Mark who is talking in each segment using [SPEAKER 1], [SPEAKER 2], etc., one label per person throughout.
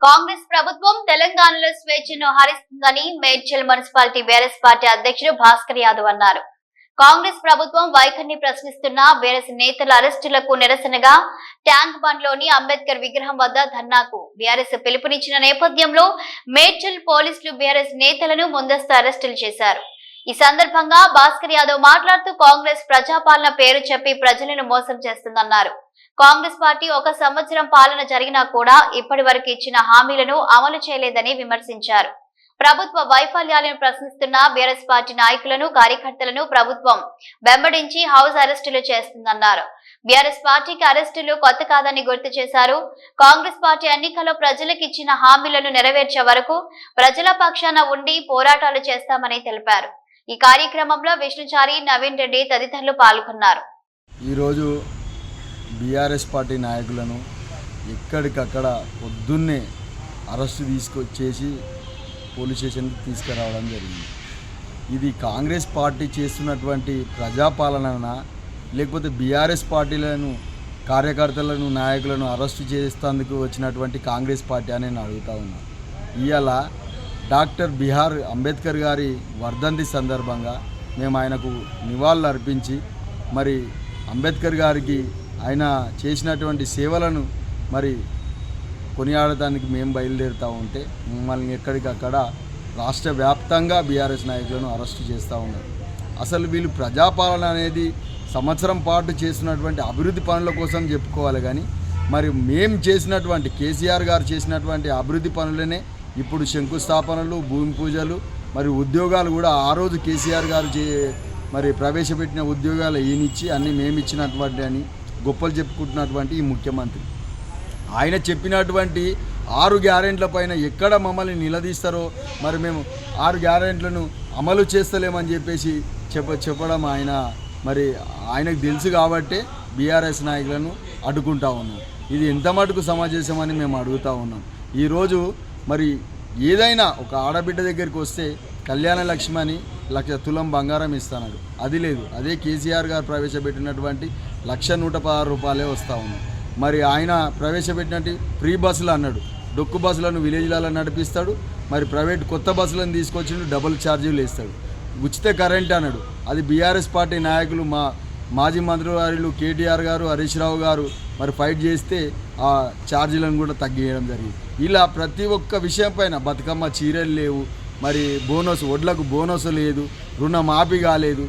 [SPEAKER 1] కాంగ్రెస్ ప్రభుత్వం తెలంగాణలో స్వేచ్ఛను హరిస్తుందని మేడ్చల్ మున్సిపాలిటీ బీఆర్ఎస్ పార్టీ అధ్యక్షుడు భాస్కర్ యాదవ్ అన్నారు. కాంగ్రెస్ ప్రభుత్వం వైఖరిని ప్రశ్నిస్తున్న బీఆర్ఎస్ నేతల అరెస్టులకు నిరసనగా ట్యాంక్ బండ్లోని అంబేద్కర్ విగ్రహం వద్ద ధర్నాకు బీఆర్ఎస్ పిలుపునిచ్చిన నేపథ్యంలో మేడ్చల్ పోలీసులు బీఆర్ఎస్ నేతలను ముందస్తు అరెస్టులు చేశారు. ఈ సందర్భంగా భాస్కర్ యాదవ్ మాట్లాడుతూ కాంగ్రెస్ ప్రజాపాలన పేరు చెప్పి ప్రజలను మోసం చేస్తుందన్నారు. కాంగ్రెస్ పార్టీ 1 సంవత్సరం పాలన జరిగినా కూడా ఇప్పటి వరకు ఇచ్చిన హామీలను అమలు చేయలేదని విమర్శించారు. ప్రభుత్వ వైఫల్యాలను ప్రశ్నిస్తున్న బీఆర్ఎస్ పార్టీ నాయకులను కార్యకర్తలను ప్రభుత్వం వెంబడించి హౌస్ అరెస్టులు చేస్తుందన్నారు. బీఆర్ఎస్ పార్టీకి అరెస్టులు కొత్త కాదని గుర్తు చేశారు. కాంగ్రెస్ పార్టీ ఎన్నికల్లో ప్రజలకు ఇచ్చిన హామీలను నెరవేర్చే వరకు ప్రజల పక్షాన ఉండి పోరాటాలు చేస్తామని తెలిపారు. ఈ కార్యక్రమంలో విష్ణుచారి, నవీన్ రెడ్డి తదితరులు పాల్గొన్నారు.
[SPEAKER 2] ఈరోజు బీఆర్ఎస్ పార్టీ నాయకులను ఎక్కడికక్కడ పొద్దున్నే అరెస్టు తీసుకొచ్చేసి పోలీస్ స్టేషన్కి తీసుకురావడం జరిగింది. ఇది కాంగ్రెస్ పార్టీ చేస్తున్నటువంటి ప్రజాపాలన లేకపోతే బీఆర్ఎస్ పార్టీలను కార్యకర్తలను నాయకులను అరెస్టు చేసేందుకు వచ్చినటువంటి కాంగ్రెస్ పార్టీ అని నేను అడుగుతా ఉన్నాను. ఇవాళ డాక్టర్ బిఆర్ అంబేద్కర్ గారి వర్ధంతి సందర్భంగా మేము ఆయనకు నివాళులు అర్పించి మరి అంబేద్కర్ గారికి ఆయన చేసినటువంటి సేవలను మరి కొనియాడటానికి మేము బయలుదేరుతూ ఉంటే మమ్మల్ని ఎక్కడికక్కడ రాష్ట్ర వ్యాప్తంగా బీఆర్ఎస్ నాయకులను అరెస్టు చేస్తూ ఉన్నారు. అసలు వీళ్ళు ప్రజాపాలన అనేది సంవత్సరం పాటు చేసినటువంటి అభివృద్ధి పనుల కోసం చెప్పుకోవాలి, కానీ మరి మేము చేసినటువంటి కేసీఆర్ గారు చేసినటువంటి అభివృద్ధి పనులనే ఇప్పుడు శంకుస్థాపనలు, భూమి పూజలు, మరి ఉద్యోగాలు కూడా ఆ రోజు కేసీఆర్ గారు మరి ప్రవేశపెట్టిన ఉద్యోగాలు ఈయనిచ్చి అన్నీ మేము ఇచ్చినటువంటి అని గొప్పలు చెప్పుకుంటున్నటువంటి ఈ ముఖ్యమంత్రి ఆయన చెప్పినటువంటి 6 గ్యారెంట్ల పైన ఎక్కడ మమ్మల్ని నిలదీస్తారో మరి మేము 6 గ్యారెంట్లను అమలు చేస్తలేమని చెప్పేసి చెప్పడం మరి ఆయనకు తెలుసు కాబట్టే బీఆర్ఎస్ నాయకులను అడ్డుకుంటా ఉన్నాం. ఇది ఎంత మటుకు సమాజమని మేము అడుగుతూ ఉన్నాం. ఈరోజు మరి ఏదైనా ఒక ఆడబిడ్డ దగ్గరికి వస్తే కళ్యాణ లక్ష్మి అని 1,00,000 తులం బంగారం ఇస్తాడు, అది లేదు. అదే కేసీఆర్ గారు ప్రవేశపెట్టినటువంటి 1,116 రూపాయలే వస్తూ ఉన్నాయి. మరి ఆయన ప్రవేశపెట్టినట్టు ఫ్రీ బస్సులు అన్నాడు, డొక్కు బస్సులను విలేజ్లలో నడిపిస్తాడు. మరి ప్రైవేట్ కొత్త బస్సులను తీసుకొచ్చి డబుల్ ఛార్జీలు వేస్తాడు. ఉచిత కరెంట్ అన్నాడు, అది బీఆర్ఎస్ పార్టీ నాయకులు మాజీ మంత్రివారులు కేటీఆర్ గారు, హరీష్ రావు గారు మరి ఫైట్ చేస్తే ఆ ఛార్జీలను కూడా తగ్గియడం జరిగింది. ఇలా ప్రతి ఒక్క విషయం పైన బతుకమ్మ చీరలు లేవు, మరి బోనస్ వడ్లకు బోనస్ లేదు, రుణమాఫీ కాలేదు,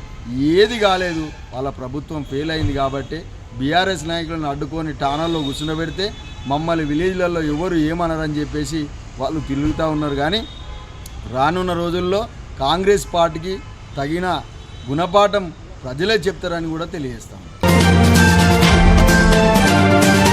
[SPEAKER 2] ఏది కాలేదు. వాళ్ళ ప్రభుత్వం ఫెయిల్ అయింది కాబట్టి బీఆర్ఎస్ నాయకులను అడ్డుకొని టానాల్లో కూర్చుండబెడితే మమ్మల్ని విలేజ్లలో ఎవరు ఏమన్నారని చెప్పేసి వాళ్ళు తిరుగుతూ ఉన్నారు. కానీ రానున్న రోజుల్లో కాంగ్రెస్ పార్టీకి తగిన గుణపాఠం ప్రజలే చెప్తారని కూడా తెలియజేస్తాం.